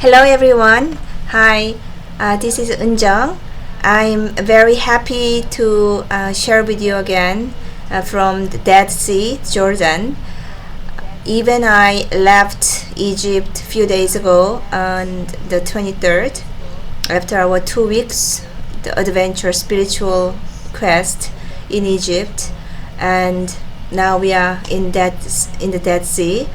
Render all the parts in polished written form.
Hello everyone. Hi, this is Eunjung. I'm very happy to share with you again from the Dead Sea, Jordan. Even I left Egypt a few days ago on the 23rd after our 2 weeks the adventure spiritual quest in Egypt, and now we are in the Dead Sea.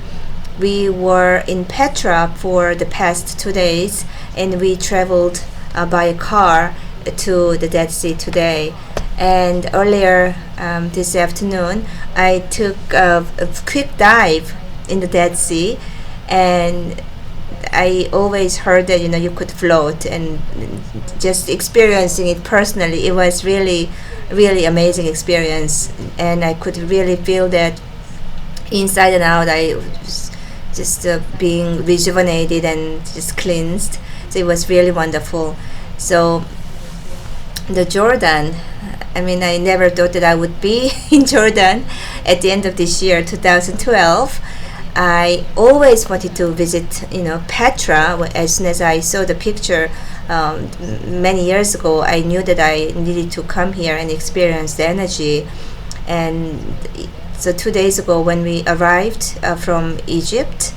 We were in Petra for the past 2 days, and we traveled by car to the Dead Sea today. And earlier this afternoon, I took a quick dive in the Dead Sea, and I always heard that you could float, and just experiencing it personally, it was really amazing experience, and I could really feel that inside and out. I was just being rejuvenated and just cleansed. So it was really wonderful. So the Jordan, I mean, I never thought that I would be in Jordan at the end of this year, 2012. I always wanted to visit, Petra. As soon as I saw the picture many years ago, I knew that I needed to come here and experience the energy. And so 2 days ago, when we arrived from Egypt,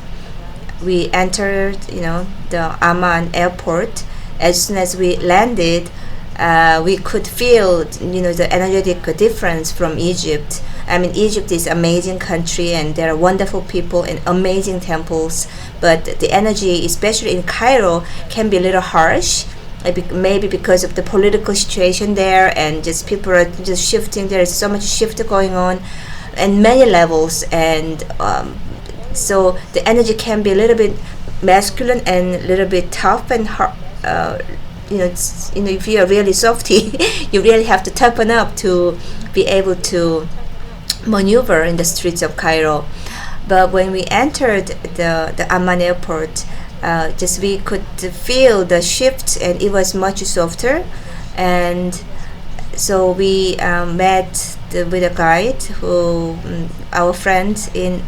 we entered, the Amman airport. As soon as we landed, we could feel, the energetic difference from Egypt. I mean, Egypt is an amazing country, and there are wonderful people and amazing temples. But the energy, especially in Cairo, can be a little harsh. Maybe because of the political situation there, and just people are just shifting. There is so much shift going on, and many levels, and so the energy can be a little bit masculine and a little bit tough and hard. If you are really softy, you really have to toughen up to be able to maneuver in the streets of Cairo. But when we entered the Amman airport, just we could feel the shift, and it was much softer. And so we met with a guide who our friend in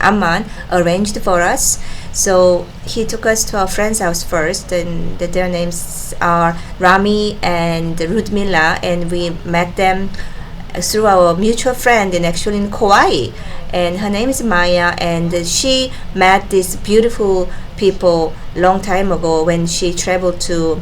Amman arranged for us. So he took us to our friend's house first, and their names are Rami and Rudmila, and we met them through our mutual friend, and actually in Kauai, and her name is Maya, and she met these beautiful people long time ago when she traveled to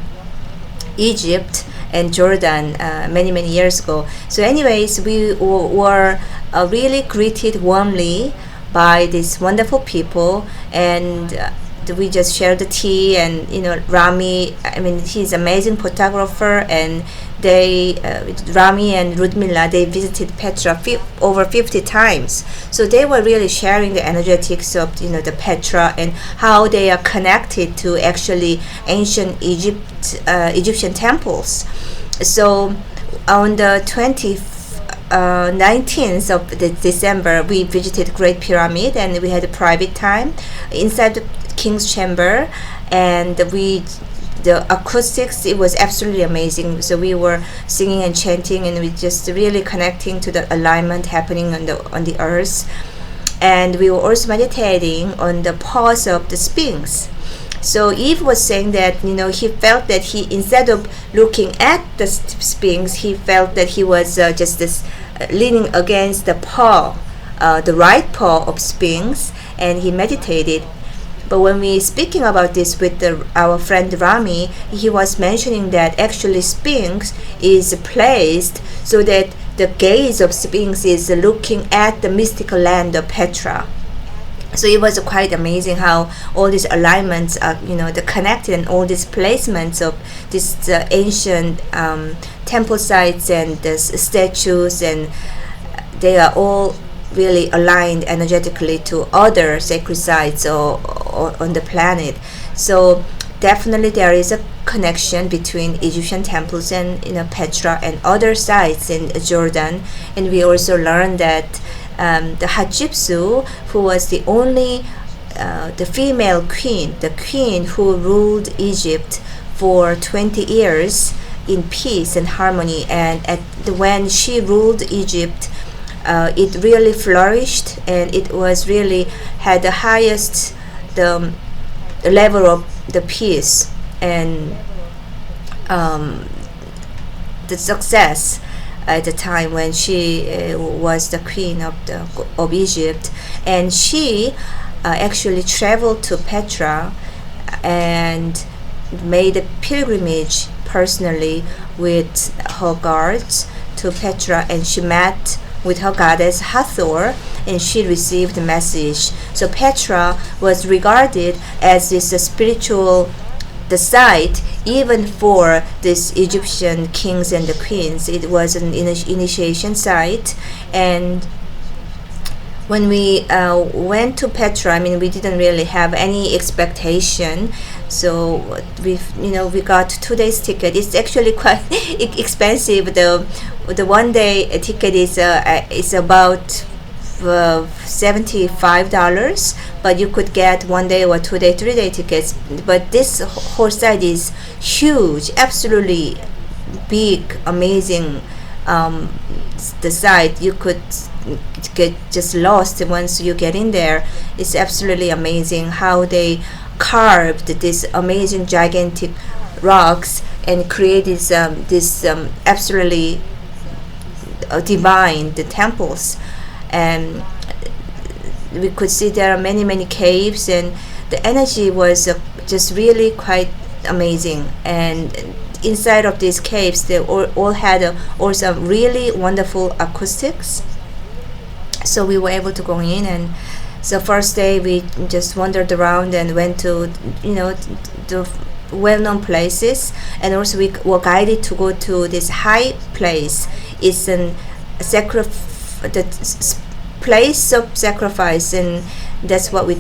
Egypt and Jordan many years ago. So anyways, we were really greeted warmly by these wonderful people, and we just shared the tea. And Rami, I mean, he's an amazing photographer, and they Rami and Rudmila, they visited Petra over 50 times. So they were really sharing the energetics of the Petra, and how they are connected to actually ancient Egyptian temples. So on the 19th of December, we visited Great Pyramid, and we had a private time inside the King's Chamber, and the acoustics, it was absolutely amazing. So we were singing and chanting, and we just really connecting to the alignment happening on the earth. And we were also meditating on the pause of the Sphinx. So Eve was saying that he felt that he, instead of looking at the Sphinx, he felt that he was just this leaning against the paw, the right paw of Sphinx, and he meditated. But when we speaking about this with our friend Rami, he was mentioning that actually Sphinx is placed so that the gaze of Sphinx is looking at the mystical land of Petra. So it was quite amazing how all these alignments are, the connected, and all these placements of these ancient temple sites and the statues, and they are all really aligned energetically to other sacred sites or on the planet. So definitely there is a connection between Egyptian temples and Petra and other sites in Jordan. And we also learned that the Hatshepsut, who was the only the female queen, the queen who ruled Egypt for 20 years in peace and harmony, and when she ruled Egypt, it really flourished, and it was really had the highest the level of the peace and the success at the time when she was the queen of Egypt. And she actually traveled to Petra and made a pilgrimage personally with her guards to Petra, and she met with her goddess Hathor, and she received the message. So Petra was regarded as this spiritual the site even for this Egyptian kings and the queens. It was an initiation site. And when we went to Petra, I mean, we didn't really have any expectation, so we got 2 days ticket. It's actually quite expensive. The 1 day ticket is about $75, but you could get 1 day or 2 day, 3 day tickets. But this whole site is huge, absolutely big, amazing. The site, you could get just lost once you get in there. It's absolutely amazing how they carved these amazing gigantic rocks and created this absolutely divine the temples. And we could see there are many caves, and the energy was just really quite amazing. And inside of these caves, they all had also really wonderful acoustics. So we were able to go in, and so first day we just wandered around and went to the well-known places, and also we were guided to go to this high place. It's the place of sacrifice, and that's what we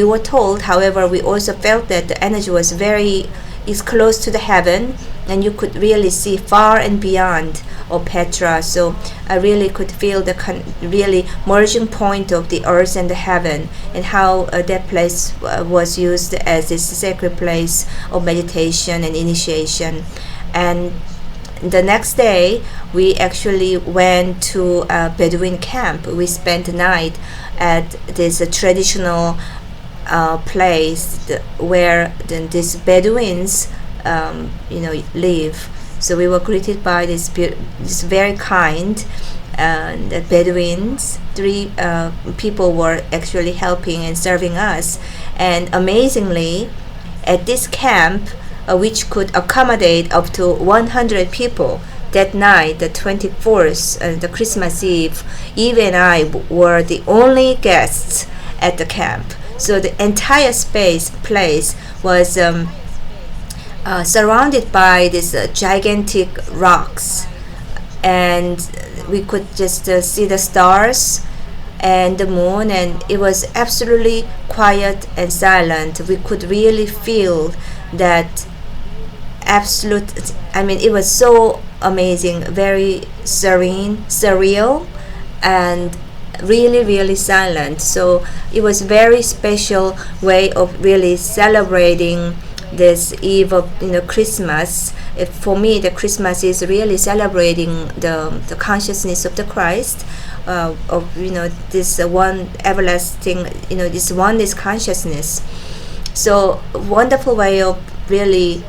were told. However, we also felt that the energy was is close to the heaven, and you could really see far and beyond of Petra. So I really could feel the really merging point of the earth and the heaven, and how that place was used as this sacred place of meditation and initiation. And the next day we actually went to a Bedouin camp. We spent the night at this traditional place where these Bedouins live. So we were greeted by this very kind Bedouins. 3 people were actually helping and serving us. And amazingly, at this camp, which could accommodate up to 100 people, that night, the 24th, the Christmas Eve, Eve and I were the only guests at the camp. So the entire place was surrounded by these gigantic rocks, and we could just see the stars and the moon, and it was absolutely quiet and silent. We could really feel that absolute, I mean, it was so amazing, very serene, surreal, and really silent. So it was very special way of really celebrating this eve of Christmas. For me, the Christmas is really celebrating the consciousness of the Christ, of this one everlasting, this oneness consciousness. So wonderful way of really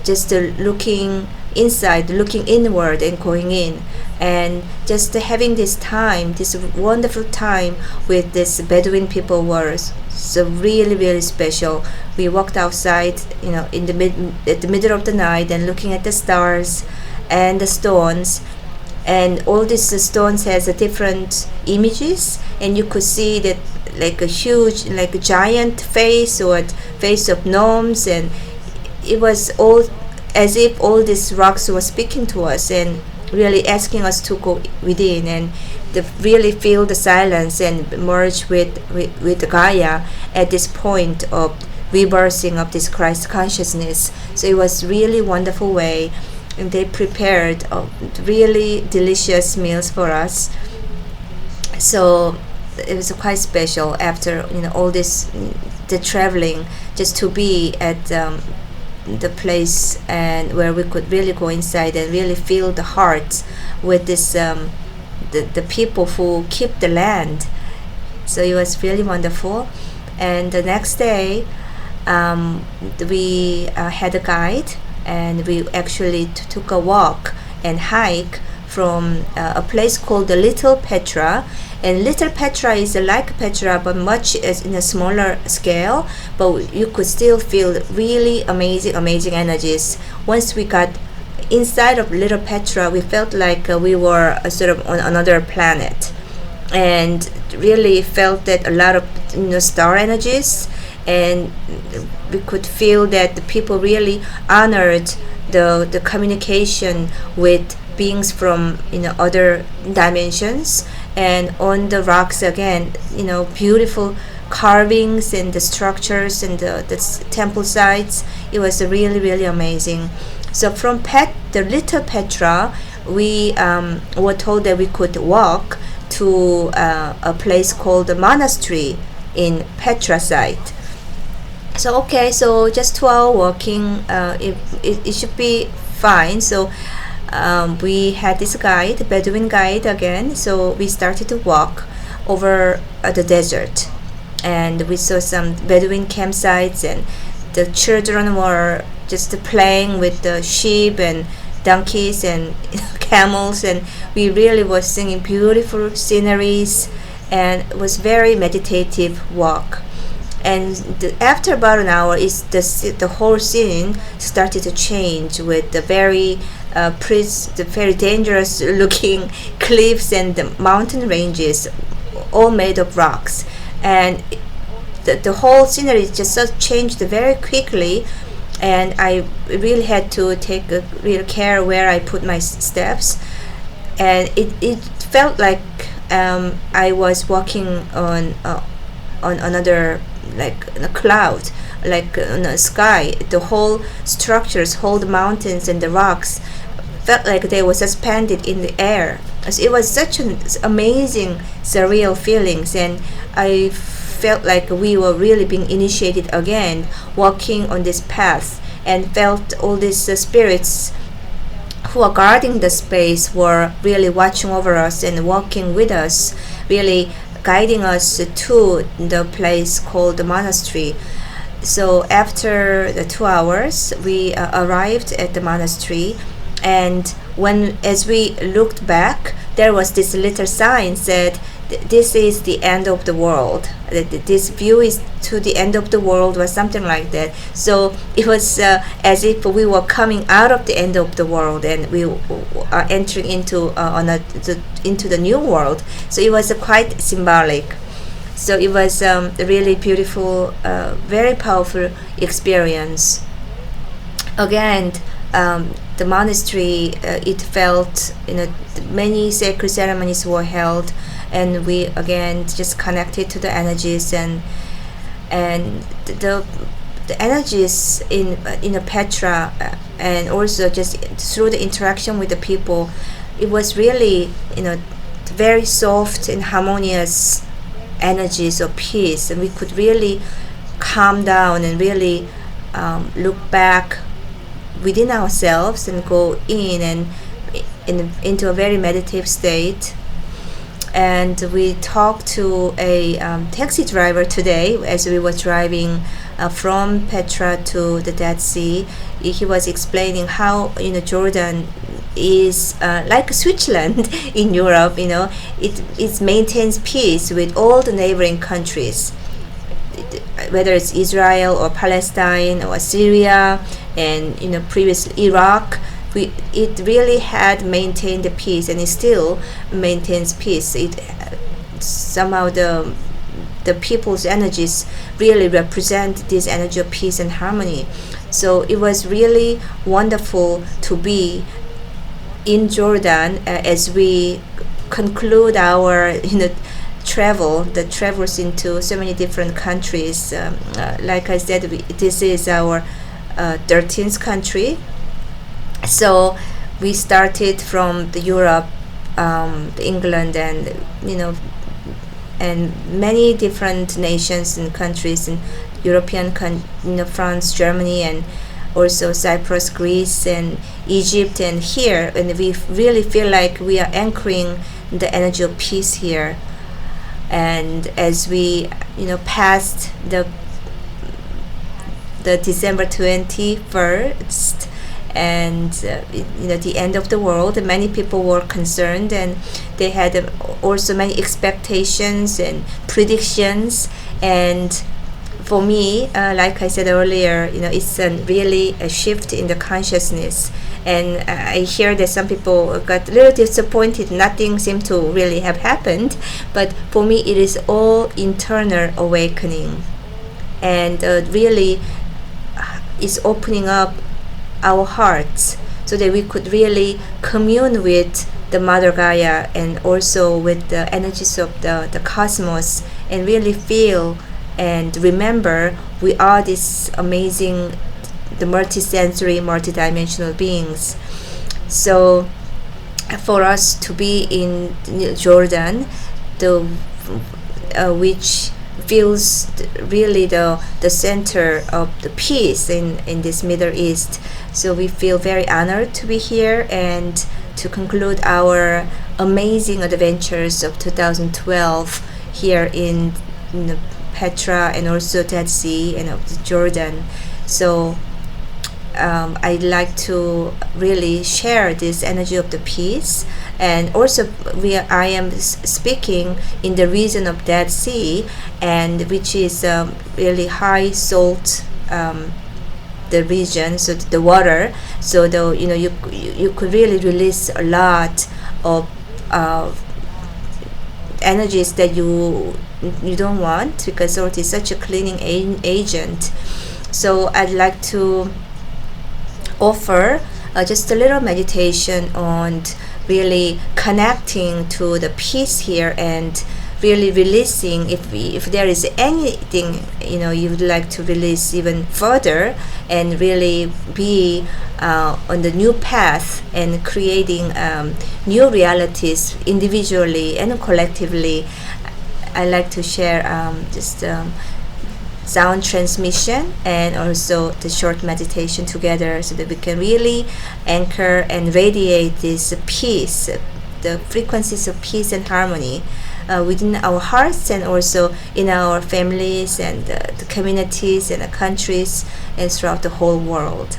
just looking inside, looking inward, and going in, and just having this time, this wonderful time with this Bedouin people was so really special. We walked outside, at the middle of the night, and looking at the stars and the stones, and all these stones has different images, and you could see that like a huge, like a giant face or face of gnomes, and it was all as if all these rocks were speaking to us and really asking us to go within and really feel the silence and merge with Gaia at this point of rebirthing of this Christ consciousness. So it was really wonderful way, and they prepared really delicious meals for us. So it was quite special after all this the traveling, just to be at the place and where we could really go inside and really feel the heart with this the people who keep the land. So it was really wonderful. And the next day um, we had a guide, and we actually took a walk and hike from a place called the Little Petra. And Little Petra is like Petra, but much as in a smaller scale. But you could still feel really amazing energies. Once we got inside of Little Petra, we felt like we were sort of on another planet, and really felt that a lot of star energies, and we could feel that the people really honored the communication with beings from other dimensions. And on the rocks again, beautiful carvings and the structures and the temple sites. It was really amazing. So from the Little Petra, we were told that we could walk to a place called the monastery in Petra site. So okay, so just 2 hour walking, it should be fine. So we had this guide, Bedouin guide again. So we started to walk over the desert, and we saw some Bedouin campsites, and the children were just playing with the sheep and donkeys and camels, and we really were seeing beautiful sceneries, and it was very meditative walk. And after about an hour, the whole scene started to change with the very dangerous looking cliffs and the mountain ranges, all made of rocks. And the whole scenery just changed very quickly, and I really had to take real care where I put my steps. And it felt like I was walking on another, like a cloud, like in a sky. The whole structures, whole the mountains and the rocks felt like they were suspended in the air. So it was such an amazing, surreal feelings, and I felt like we were really being initiated again, walking on this path, and felt all these spirits who are guarding the space were really watching over us and walking with us, really guiding us to the place called the monastery. So after the 2 hours, we arrived at the monastery, and as we looked back, there was this little sign said, "This is the end of the world. This view is to the end of the world," or something like that. So it was as if we were coming out of the end of the world, and we are entering into the new world. So it was quite symbolic. So it was a really beautiful, very powerful experience. Again, the monastery, it felt, many sacred ceremonies were held, and we again just connected to the energies, and the energies in Petra, and also just through the interaction with the people, it was really very soft and harmonious energies of peace, and we could really calm down and really look back within ourselves and go in and into a very meditative state. And we talked to a taxi driver today as we were driving from Petra to the Dead Sea. He was explaining how Jordan is like Switzerland in Europe. It maintains peace with all the neighboring countries, whether it's Israel or Palestine or Syria, and previously Iraq. It really had maintained the peace, and it still maintains peace. It somehow the people's energies really represent this energy of peace and harmony. So it was really wonderful to be in Jordan as we conclude our the travels into so many different countries. Like I said, this is our 13th country. So we started from the Europe, England, and and many different nations and countries in European, France, Germany, and also Cyprus, Greece, and Egypt, and here. And we really feel like we are anchoring the energy of peace here. And as we passed the December 21st, and the end of the world. Many people were concerned, and they had also many expectations and predictions. And for me, like I said earlier, it's really a shift in the consciousness. And I hear that some people got a little disappointed. Nothing seemed to really have happened. But for me, it is all internal awakening. And really is opening up our hearts so that we could really commune with the Mother Gaia and also with the energies of the cosmos, and really feel and remember we are this amazing, the multi-sensory, multi-dimensional beings. So for us to be in Jordan, which feels really the center of the peace in this Middle East. So we feel very honored to be here and to conclude our amazing adventures of 2012 here in Petra and also Dead Sea and of Jordan. So I'd like to really share this energy of the peace. And also I am speaking in the region of Dead Sea, and which is really high salt, the region, so the water. So you could really release a lot of energies that you don't want, because salt is such a cleaning agent. So I'd like to offer just a little meditation on really connecting to the peace here and really releasing, if there is anything you would like to release even further, and really be on the new path and creating new realities individually and collectively. I like to share sound transmission and also the short meditation together, so that we can really anchor and radiate this peace, the frequencies of peace and harmony within our hearts, and also in our families and the communities and the countries and throughout the whole world.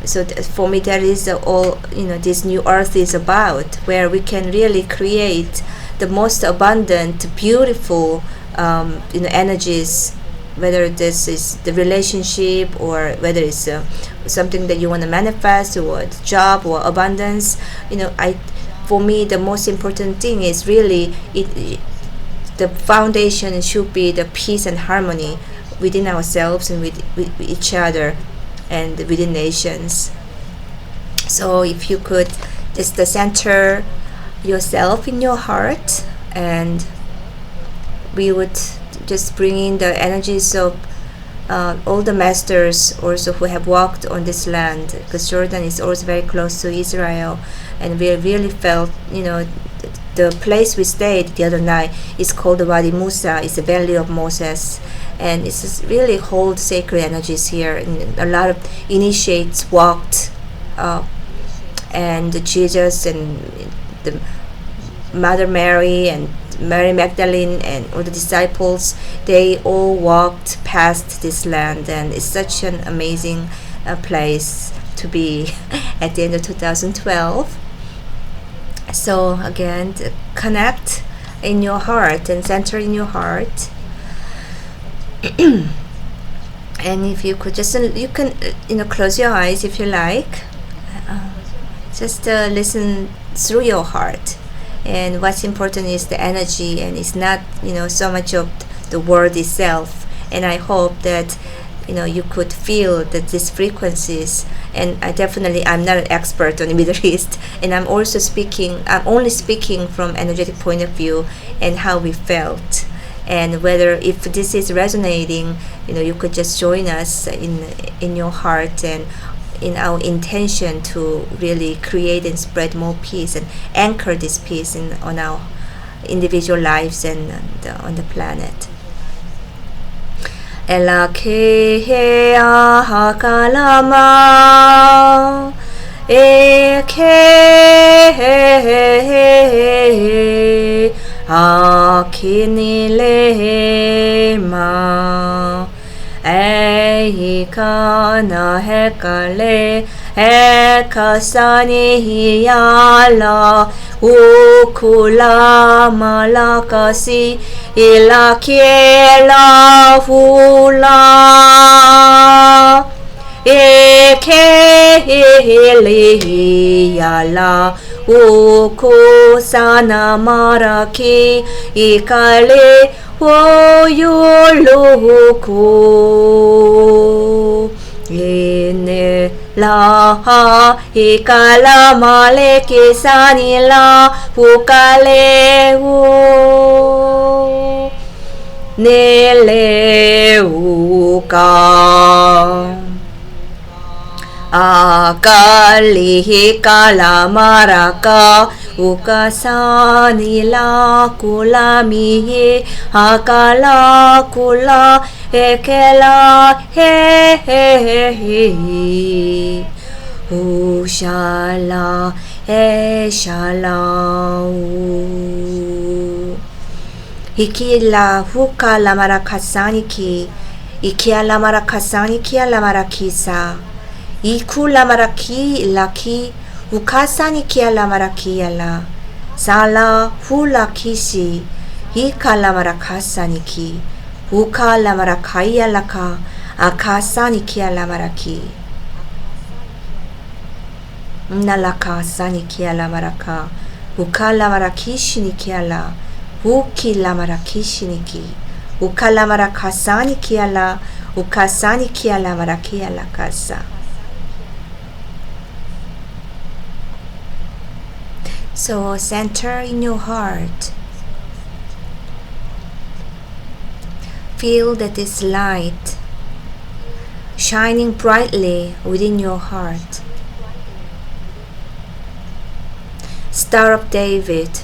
So for me, that is all this new earth is about, where we can really create the most abundant, beautiful energies, whether this is the relationship or whether it's something that you want to manifest, or job or abundance. For me, the most important thing is really the foundation should be the peace and harmony within ourselves and with each other and within nations. So if you could just center yourself in your heart, and we would just bring in the energies of all the masters also who have walked on this land, because Jordan is also very close to Israel, and we really felt the place we stayed the other night is called the Wadi Musa. It's the Valley of Moses, and it's just really hold sacred energies here, and a lot of initiates walked, and Jesus and the Mother Mary and Mary Magdalene and all the disciples, they all walked past this land, and it's such an amazing place to be at the end of 2012. So again, connect in your heart and center in your heart. And if you could you can close your eyes if you like. Just listen through your heart. And what's important is the energy, and it's not so much of the word itself. And I hope that you could feel that these frequencies. And I'm not an expert on the Middle East, and I'm only speaking from energetic point of view and how we felt. And whether if this is resonating, you could just join us in your heart and in our intention to really create and spread more peace and anchor this peace on our individual lives and on the planet. Elake ahakalama eke akinilema eikalamu kana hekale hekasani hiyala ukula malakasi ilakiela hula Ikehiliyala ukusana maraki ikale woyuluku ine laha ikala maleki sanila ukalewu nileuka akali kala maraka ukasanila kulamihi akala kula ekela he ushala eshala Ikila huka la marakasani ki ikia la marakasani kia la marakisa Iku la maraki laki ukasani kia la maraki la sala hula kisi hika la marakasani ki uka la marakaya laka akasani kia la maraki nalaka sani kia la maraka uka la marakishi ni kia la uki la marakishi ni ki uka la marakasani kia la ukasani kia la marakia la kasa. So center in your heart. Feel that this light shining brightly within your heart. Star of David.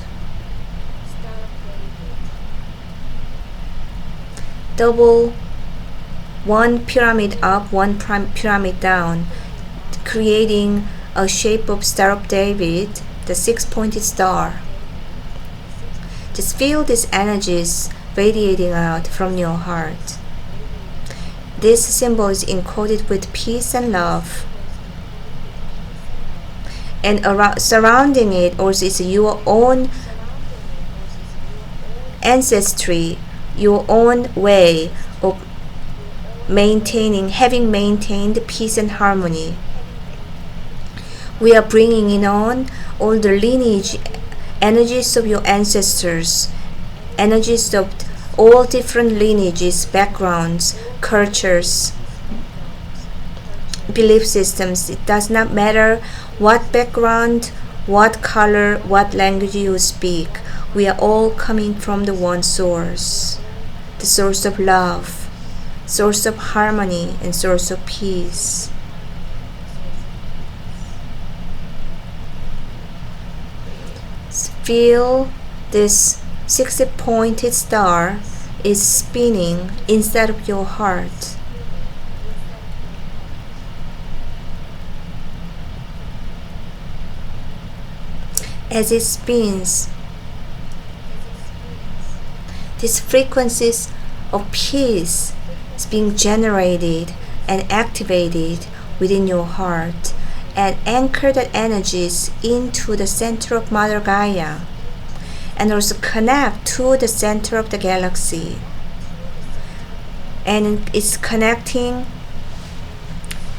Double, one pyramid up, one pyramid down, creating a shape of Star of David, the six-pointed star. Just feel these energies radiating out from your heart. This symbol is encoded with peace and love. And surrounding it also is your own ancestry, your own way of having maintained peace and harmony. We are bringing in on all the lineage, energies of your ancestors, energies of all different lineages, backgrounds, cultures, belief systems. It does not matter what background, what color, what language you speak. We are all coming from the one source, the source of love, source of harmony, and source of peace. Feel this 60-pointed star is spinning inside of your heart. As it spins, these frequencies of peace is being generated and activated within your heart, and anchor that energies into the center of Mother Gaia, and also connect to the center of the galaxy. And it's connecting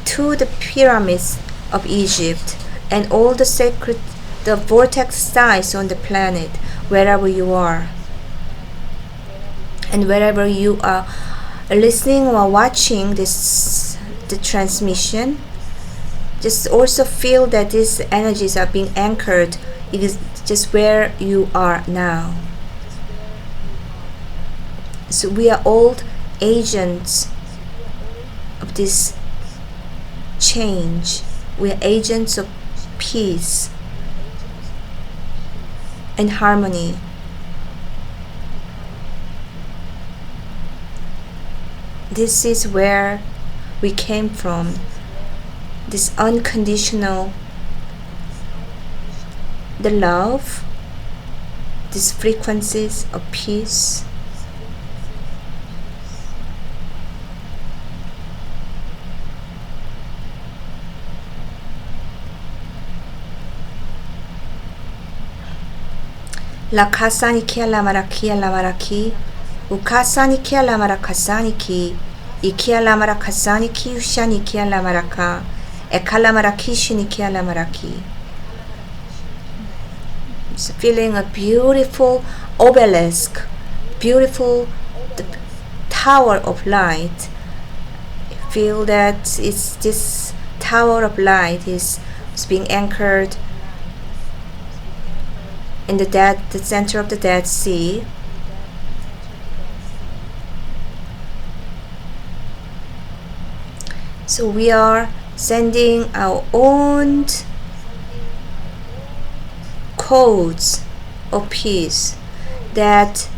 to the pyramids of Egypt and all the sacred, the vortex sites on the planet, wherever you are. And wherever you are listening or watching the transmission, just also feel that these energies are being anchored. It is just where you are now. So we are all agents of this change. We are agents of peace and harmony. This is where we came from. This unconditional, the love, these frequencies of peace. La kasaniki alamaraki alamaraki. Ukasaniki alamaracasaniki. Iki alamarakasaniki ushaniki alamaraka. Ekalamaraki shiniki alamaraki. It's feeling a beautiful obelisk, beautiful tower of light. Feel that it's this tower of light is being anchored in the center of the Dead Sea. So we are sending our own codes of peace that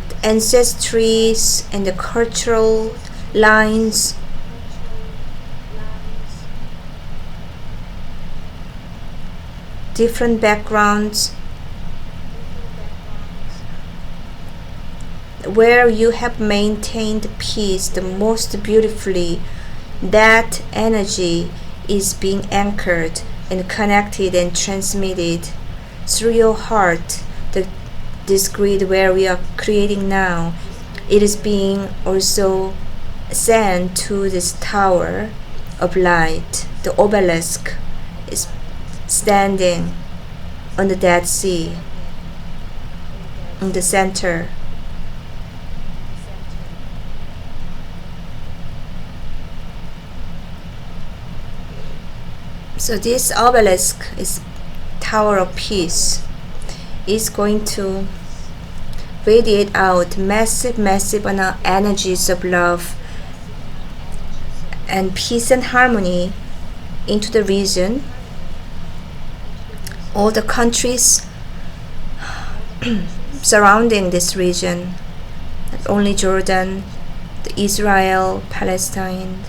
the ancestries and the cultural lines different backgrounds where you have maintained peace the most beautifully, that energy is being anchored and connected and transmitted through your heart. This grid where we are creating now, it is being also sent to this tower of light. The obelisk is standing on the Dead Sea in the center. So this obelisk is Tower of Peace, is going to radiate out massive energies of love and peace and harmony into the region. All the countries surrounding this region, not only Jordan, Israel, Palestine,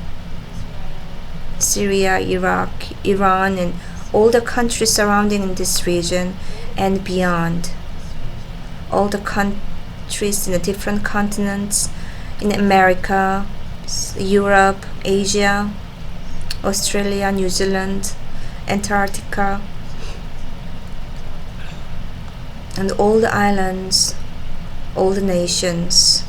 Syria, Iraq, Iran, and all the countries surrounding this region and beyond. All the countries in the different continents, in America, Europe, Asia, Australia, New Zealand, Antarctica, and all the islands, all the nations.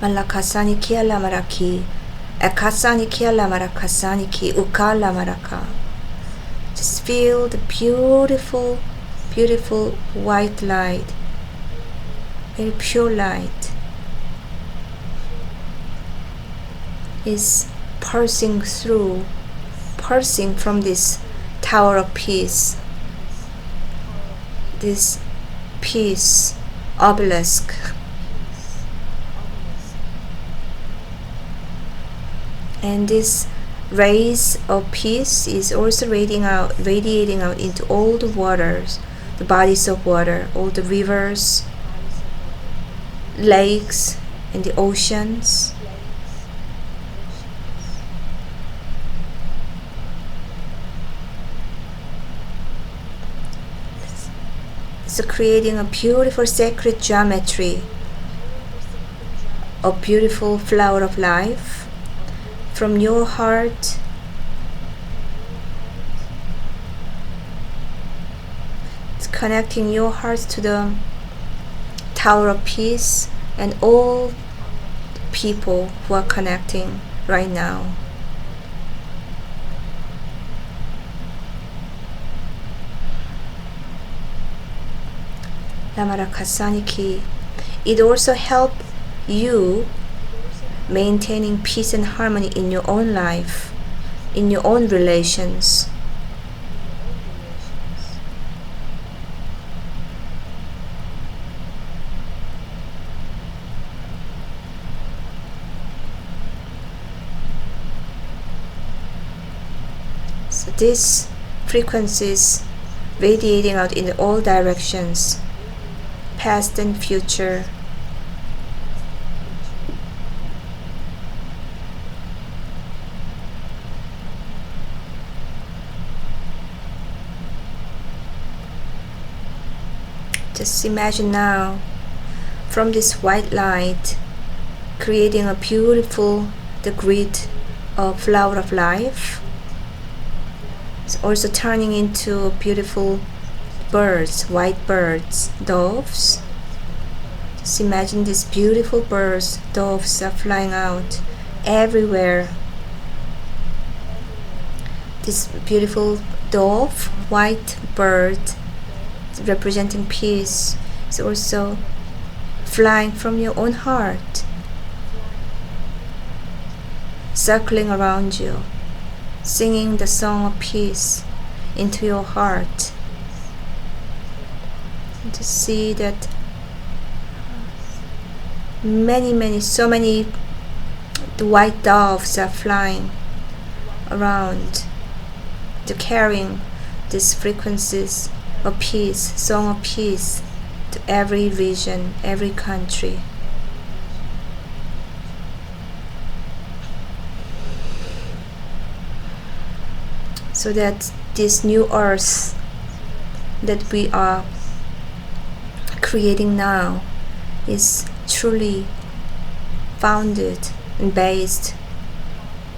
Malakasaniki alamaraki, akasaniki alamarakasaniki, ukalamaraka. Just feel the beautiful, beautiful white light, very pure light, is pulsing from this Tower of Peace, this peace obelisk. And this rays of peace is also radiating out into all the waters, the bodies of water, all the rivers, lakes, and the oceans. So creating a beautiful sacred geometry, a beautiful flower of life from your heart it's connecting your heart to the Tower of Peace and all people who are connecting right now. Lamarakasaniki. It also helps you maintaining peace and harmony in your own life, in your own relations. So these frequencies radiating out in all directions, past and future. Just imagine now, from this white light creating a beautiful the grid of flower of life. It's also turning into beautiful birds, white birds, doves. Just imagine these beautiful birds, doves are flying out everywhere. This beautiful dove, white bird representing peace, is also flying from your own heart, circling around you, singing the song of peace into your heart. And to see that so many the white doves are flying around, to carrying these frequencies of peace, song of peace, to every region, every country. So that this new earth that we are creating now is truly founded and based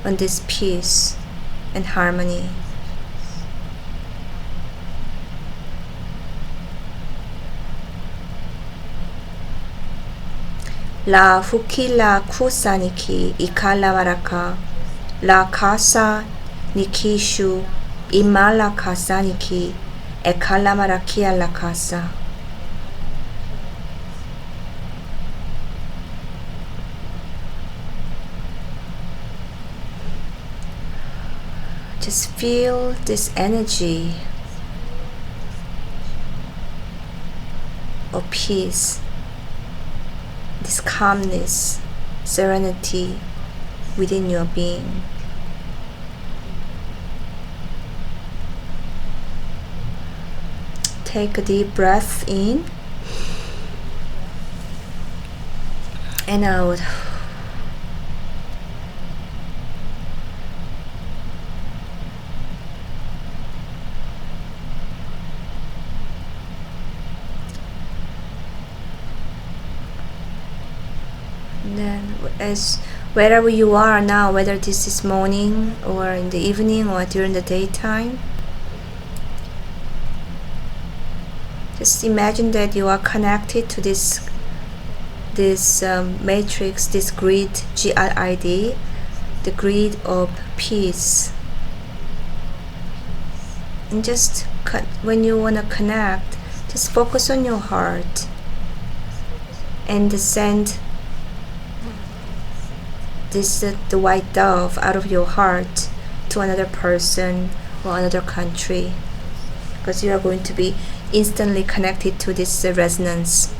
on this peace and harmony. La hukila kusaniki ikalawaraka la kasa nikishu imala kasaniki ekalamarakia la casa. Just feel this energy of peace, this calmness, serenity within your being. Take a deep breath in and out. And then, as wherever you are now, whether this is morning or in the evening or during the daytime, just imagine that you are connected to this matrix, this grid, GRID, the grid of peace. And just when you want to connect, just focus on your heart and send the white dove out of your heart to another person or another country, because you are going to be instantly connected to this resonance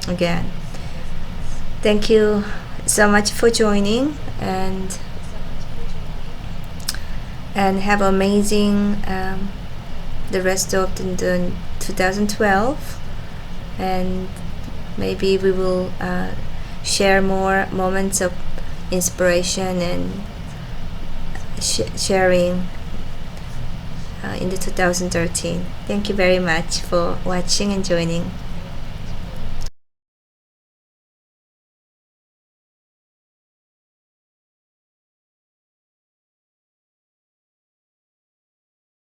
again. Thank you so much for joining, and have amazing the rest of the 2012, and maybe we will share more moments of inspiration and sharing in the 2013. Thank you very much for watching and joining.